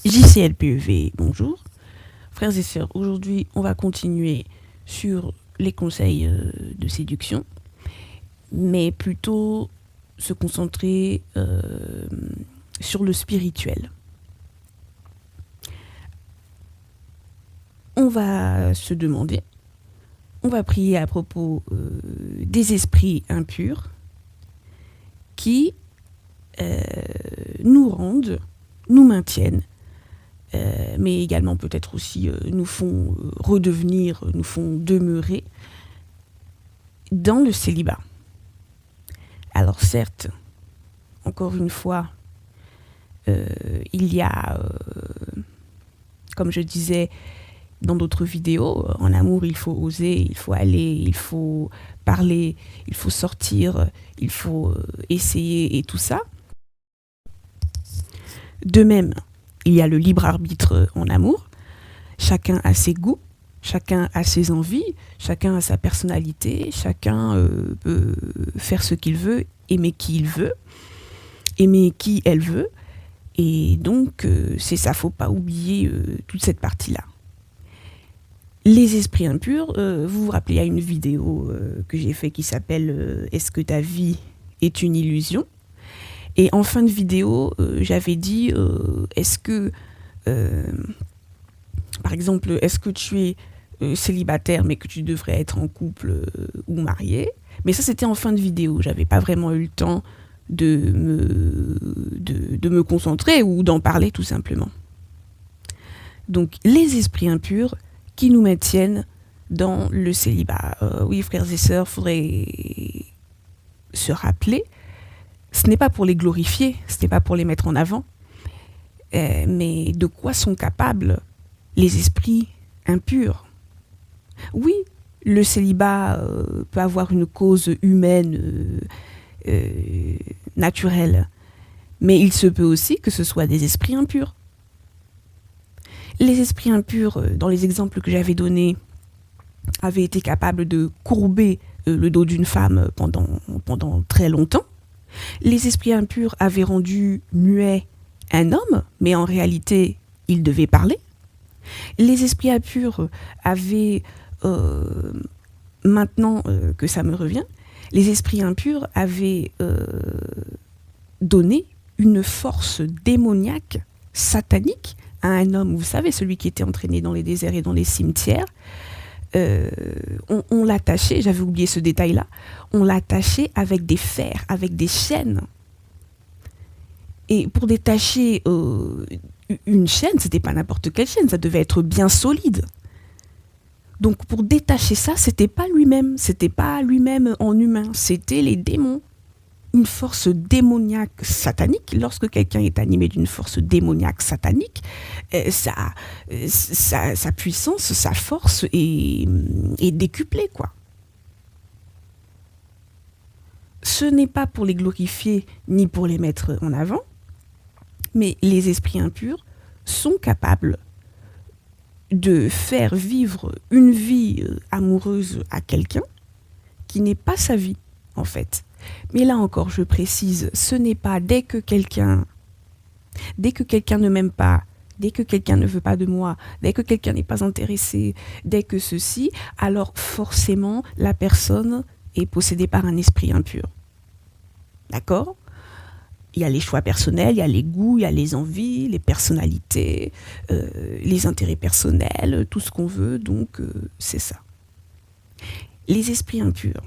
JCLPEV, bonjour. Frères et sœurs, aujourd'hui, on va continuer sur les conseils de séduction, mais plutôt se concentrer sur le spirituel. On va se demander, on va prier à propos des esprits impurs qui nous rendent, nous maintiennent, mais également peut-être aussi nous font redevenir, nous font demeurer dans le célibat. Alors certes, encore une fois, il y a, comme je disais dans d'autres vidéos, en amour il faut oser, il faut aller, il faut parler, il faut sortir, il faut essayer et tout ça. De même, il y a le libre arbitre en amour. Chacun a ses goûts, chacun a ses envies, chacun a sa personnalité, chacun peut faire ce qu'il veut, aimer qui il veut, aimer qui elle veut. Et donc, c'est ça, faut pas oublier toute cette partie-là. Les esprits impurs, vous vous rappelez, il y a une vidéo que j'ai fait qui s'appelle « Est-ce que ta vie est une illusion ?» Et en fin de vidéo, j'avais dit, est-ce que, par exemple, est-ce que tu es célibataire mais que tu devrais être en couple ou marié? Mais ça, c'était en fin de vidéo. J'avais pas vraiment eu le temps de me concentrer ou d'en parler tout simplement. Donc, les esprits impurs qui nous maintiennent dans le célibat. Oui, frères et sœurs, il faudrait se rappeler. Ce n'est pas pour les glorifier, ce n'est pas pour les mettre en avant, mais de quoi sont capables les esprits impurs? Oui, le célibat peut avoir une cause humaine naturelle, mais il se peut aussi que ce soit des esprits impurs. Les esprits impurs, dans les exemples que j'avais donnés, avaient été capables de courber le dos d'une femme pendant très longtemps. Les esprits impurs avaient rendu muet un homme, mais en réalité, il devait parler. Les esprits impurs avaient, maintenant que ça me revient, les esprits impurs avaient donné une force démoniaque, satanique, à un homme, vous savez, celui qui était entraîné dans les déserts et dans les cimetières. On l'attachait, j'avais oublié ce détail-là, on l'attachait avec des fers, avec des chaînes. Et pour détacher une chaîne, c'était pas n'importe quelle chaîne, ça devait être bien solide. Donc pour détacher ça, c'était pas lui-même en humain, c'était les démons. Une force démoniaque satanique, lorsque quelqu'un est animé d'une force démoniaque satanique, sa puissance, sa force est décuplée, quoi. Ce n'est pas pour les glorifier ni pour les mettre en avant, mais les esprits impurs sont capables de faire vivre une vie amoureuse à quelqu'un qui n'est pas sa vie, en fait. Mais là encore, je précise, ce n'est pas dès que quelqu'un ne m'aime pas, dès que quelqu'un ne veut pas de moi, dès que quelqu'un n'est pas intéressé, dès que ceci, alors forcément, la personne est possédée par un esprit impur. D'accord ? Il y a les choix personnels, il y a les goûts, il y a les envies, les personnalités, les intérêts personnels, tout ce qu'on veut, donc c'est ça. Les esprits impurs.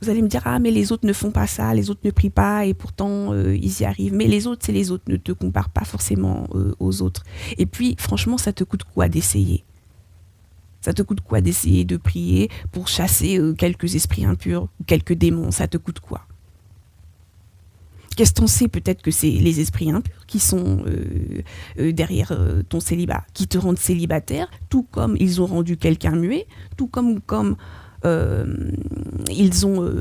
Vous allez me dire, ah mais les autres ne font pas ça, les autres ne prient pas et pourtant ils y arrivent. Mais les autres, c'est les autres, ne te compare pas forcément aux autres. Et puis franchement, ça te coûte quoi d'essayer? Ça te coûte quoi d'essayer de prier pour chasser quelques esprits impurs, quelques démons? Ça te coûte quoi? Qu'est-ce qu'on sait? Peut-être que c'est les esprits impurs qui sont derrière ton célibat, qui te rendent célibataire, tout comme ils ont rendu quelqu'un muet, tout comme ils ont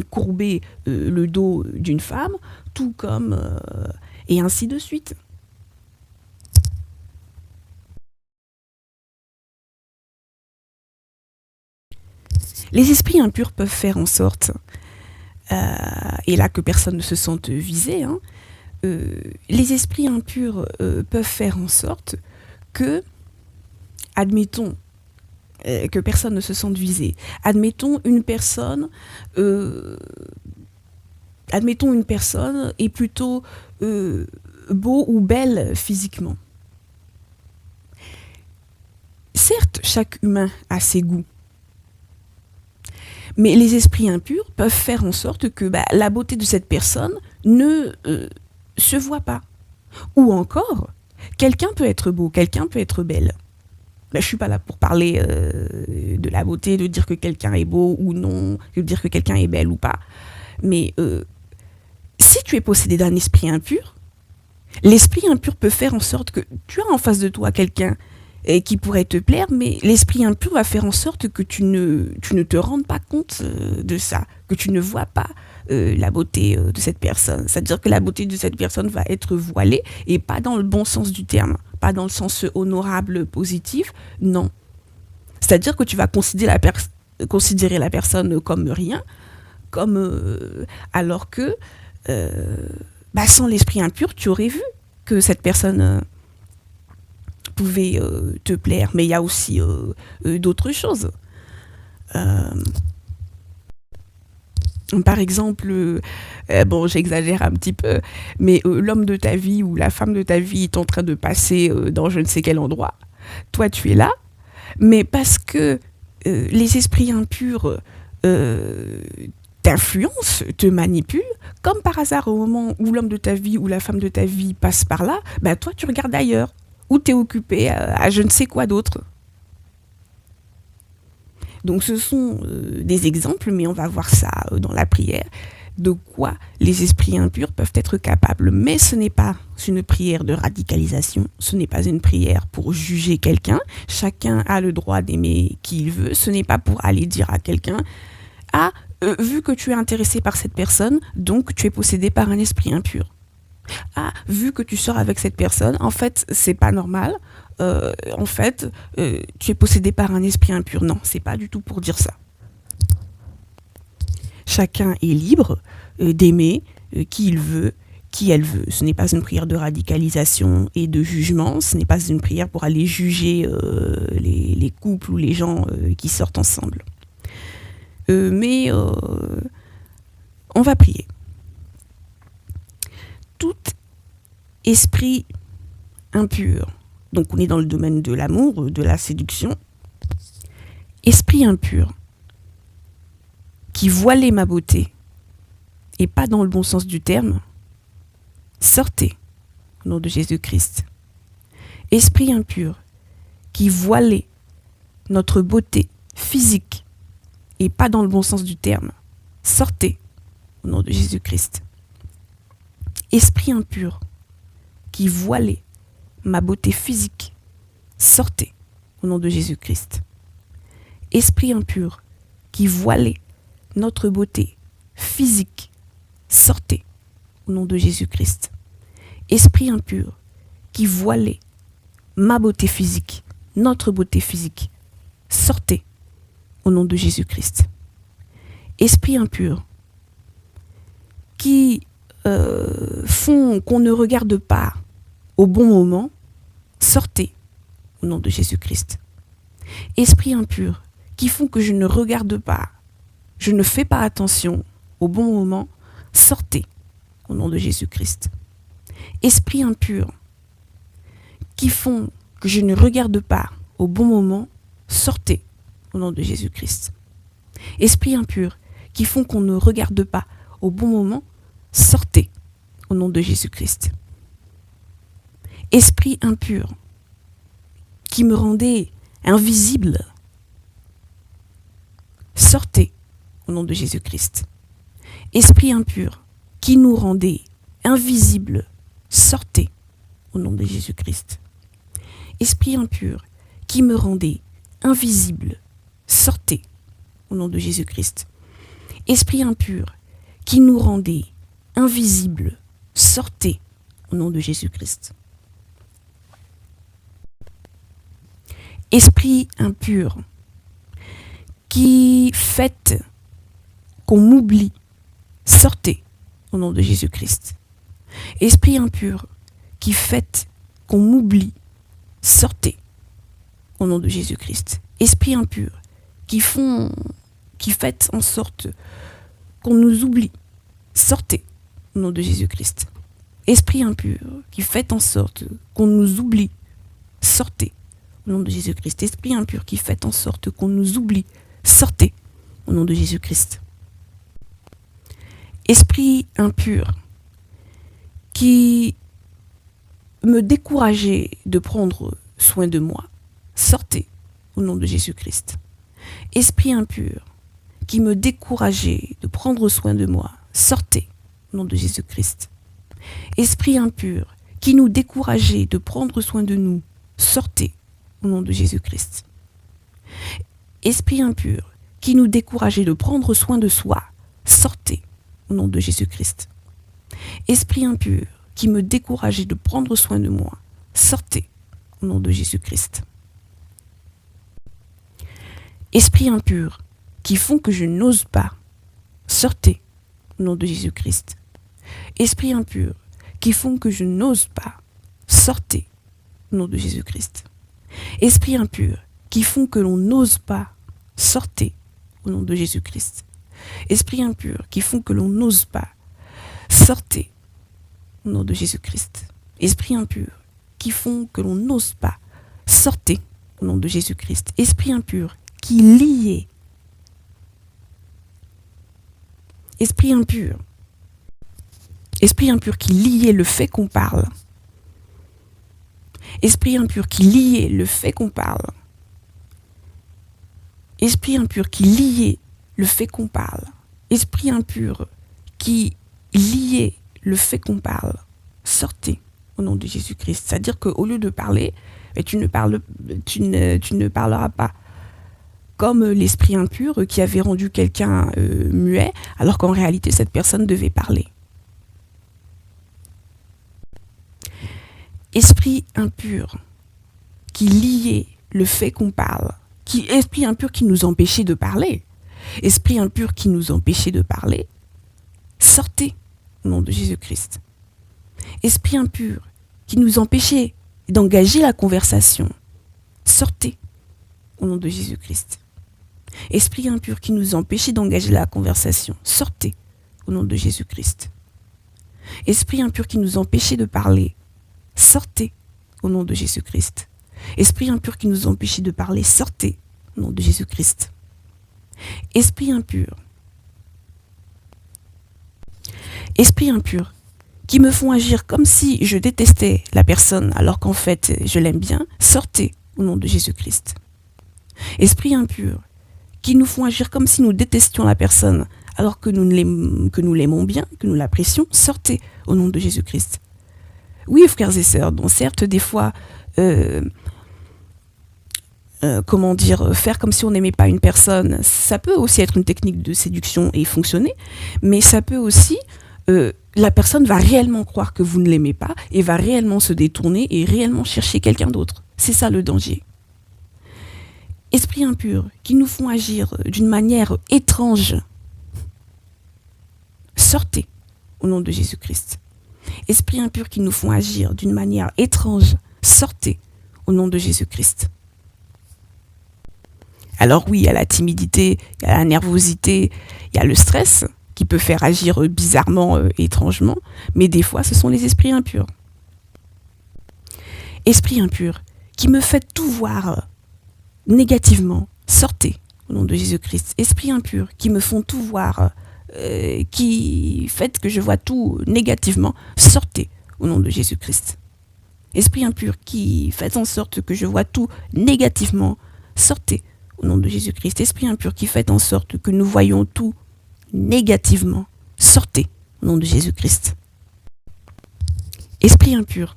courbé le dos d'une femme, tout comme et ainsi de suite. Les esprits impurs peuvent faire en sorte, et là que personne ne se sente visé, hein, les esprits impurs peuvent faire en sorte que, admettons, que personne ne se sente visé. Admettons une personne est plutôt beau ou belle physiquement. Certes, chaque humain a ses goûts, mais les esprits impurs peuvent faire en sorte que la beauté de cette personne ne se voit pas. Ou encore, quelqu'un peut être beau, quelqu'un peut être belle. Je ne suis pas là pour parler de la beauté, de dire que quelqu'un est beau ou non, de dire que quelqu'un est belle ou pas. Mais si tu es possédé d'un esprit impur, l'esprit impur peut faire en sorte que tu as en face de toi quelqu'un qui pourrait te plaire, mais l'esprit impur va faire en sorte que tu ne te rendes pas compte de ça, que tu ne vois pas la beauté de cette personne. C'est-à-dire que la beauté de cette personne va être voilée, et pas dans le bon sens du terme, pas dans le sens honorable, positif, non. C'est-à-dire que tu vas considérer la personne comme rien, alors que sans l'esprit impur, tu aurais vu que cette personne pouvait te plaire. Mais il y a aussi d'autres choses. Par exemple, j'exagère un petit peu, mais l'homme de ta vie ou la femme de ta vie est en train de passer dans je ne sais quel endroit. Toi, tu es là, mais parce que les esprits impurs t'influencent, te manipulent, comme par hasard au moment où l'homme de ta vie ou la femme de ta vie passe par là, toi, tu regardes ailleurs, ou tu es occupé à je ne sais quoi d'autre. Donc ce sont des exemples, mais on va voir ça dans la prière, de quoi les esprits impurs peuvent être capables. Mais ce n'est pas une prière de radicalisation, ce n'est pas une prière pour juger quelqu'un. Chacun a le droit d'aimer qui il veut. Ce n'est pas pour aller dire à quelqu'un « Ah, vu que tu es intéressé par cette personne, donc tu es possédé par un esprit impur. » Ah, vu que tu sors avec cette personne, en fait, c'est pas normal. Tu es possédé par un esprit impur. Non, c'est pas du tout pour dire ça. Chacun est libre d'aimer qui il veut, qui elle veut. Ce n'est pas une prière de radicalisation et de jugement. Ce n'est pas une prière pour aller juger les couples ou les gens qui sortent ensemble. Mais on va prier. Tout esprit impur, donc on est dans le domaine de l'amour, de la séduction, esprit impur qui voilait ma beauté, et pas dans le bon sens du terme, sortez au nom de Jésus-Christ. Esprit impur qui voilait notre beauté physique, et pas dans le bon sens du terme, sortez au nom de Jésus-Christ. Esprit impur qui voilait ma beauté physique, sortez au nom de Jésus-Christ. Esprit impur qui voilait notre beauté physique, sortez au nom de Jésus-Christ. Esprit impur qui voilait ma beauté physique, notre beauté physique, sortez au nom de Jésus-Christ. Esprit impur qui font qu'on ne regarde pas au bon moment, sortez au nom de Jésus-Christ. Esprits impurs qui font que je ne regarde pas, je ne fais pas attention au bon moment, sortez au nom de Jésus-Christ. Esprits impurs qui font que je ne regarde pas au bon moment, sortez au nom de Jésus-Christ. Esprits impurs qui font qu'on ne regarde pas au bon moment, sortez au nom de Jésus-Christ. Esprit impur qui me rendait invisible, sortez au nom de Jésus-Christ. Esprit impur qui nous rendait invisible, sortez au nom de Jésus-Christ. Esprit impur qui me rendait invisible, sortez au nom de Jésus-Christ. Esprit impur qui nous rendait invisible, sortez au nom de Jésus-Christ. Esprit impur qui fait qu'on m'oublie, sortez au nom de Jésus-Christ. Esprit impur qui fait qu'on m'oublie, sortez au nom de Jésus-Christ. Esprit impur qui fait en sorte qu'on nous oublie, sortez au nom de Jésus-Christ. Esprit impur qui fait en sorte qu'on nous oublie, sortez au nom de Jésus-Christ. Esprit impur qui fait en sorte qu'on nous oublie, sortez au nom de Jésus-Christ. Esprit impur qui me décourageait de prendre soin de moi, sortez au nom de Jésus-Christ. Esprit impur qui me décourageait de prendre soin de moi, sortez au nom de Jésus-Christ. Esprit impur qui nous décourageait de prendre soin de nous, sortez au nom de Jésus-Christ. Esprit impur qui nous décourageait de prendre soin de soi, sortez au nom de Jésus-Christ. Esprit impur qui me décourageait de prendre soin de moi, sortez au nom de Jésus-Christ. Esprit impur qui font que je n'ose pas, sortez au nom de Jésus-Christ. Esprit impur qui font que je n'ose pas, sortez au nom de Jésus-Christ. Esprit impur qui font que l'on n'ose pas, sortez au nom de Jésus-Christ. Esprit impur qui font que l'on n'ose pas, sortez au nom de Jésus-Christ. Esprit impur qui font que l'on n'ose pas, sortez au nom de Jésus-Christ. Esprit impur qui liait. Esprit impur qui liait le fait qu'on parle. Esprit impur qui liait le fait qu'on parle. Esprit impur qui liait le fait qu'on parle. Esprit impur qui liait le fait qu'on parle. Sortez au nom de Jésus-Christ. C'est-à-dire qu'au lieu de parler, tu ne parleras pas comme l'esprit impur qui avait rendu quelqu'un muet, alors qu'en réalité, cette personne devait parler. Esprit impur qui liait le fait qu'on parle. Esprit impur qui nous empêchait de parler. Esprit impur qui nous empêchait de parler. Sortez au nom de Jésus-Christ. Esprit impur qui nous empêchait d'engager la conversation. Sortez au nom de Jésus-Christ. Esprit impur qui nous empêchait d'engager la conversation. Sortez au nom de Jésus-Christ. Esprit impur qui nous empêchait de parler. Sortez au nom de Jésus-Christ. Esprit impur qui nous empêchait de parler, sortez au nom de Jésus-Christ. Esprit impur qui me font agir comme si je détestais la personne alors qu'en fait je l'aime bien, sortez au nom de Jésus-Christ. Esprit impur qui nous font agir comme si nous détestions la personne alors que nous l'aimons bien, que nous l'apprécions, sortez au nom de Jésus-Christ. Oui, frères et sœurs, donc certes, des fois, faire comme si on n'aimait pas une personne, ça peut aussi être une technique de séduction et fonctionner, mais ça peut aussi, la personne va réellement croire que vous ne l'aimez pas et va réellement se détourner et réellement chercher quelqu'un d'autre. C'est ça le danger. Esprits impurs qui nous font agir d'une manière étrange, sortez au nom de Jésus-Christ. Esprits impurs qui nous font agir d'une manière étrange, sortez au nom de Jésus-Christ. Alors oui, il y a la timidité, il y a la nervosité, il y a le stress qui peut faire agir bizarrement, étrangement, mais des fois ce sont les esprits impurs. Esprits impurs qui me fait tout voir négativement, sortez au nom de Jésus-Christ. Esprits impurs qui me font tout voir qui fait que je vois tout négativement, sortez au nom de Jésus-Christ. Esprit impur qui fait en sorte que je vois tout négativement, sortez au nom de Jésus-Christ. Esprit impur qui fait en sorte que nous voyons tout négativement, sortez au nom de Jésus-Christ. Esprit impur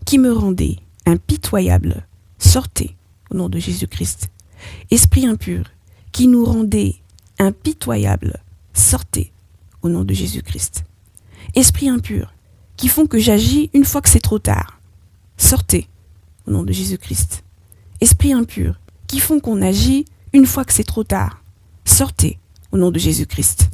qui me rendait impitoyable, sortez au nom de Jésus-Christ. Esprit impur qui nous rendait impitoyable, sortez au nom de Jésus-Christ. Esprits impurs qui font que j'agis une fois que c'est trop tard, sortez au nom de Jésus-Christ. Esprits impurs qui font qu'on agit une fois que c'est trop tard, sortez au nom de Jésus-Christ.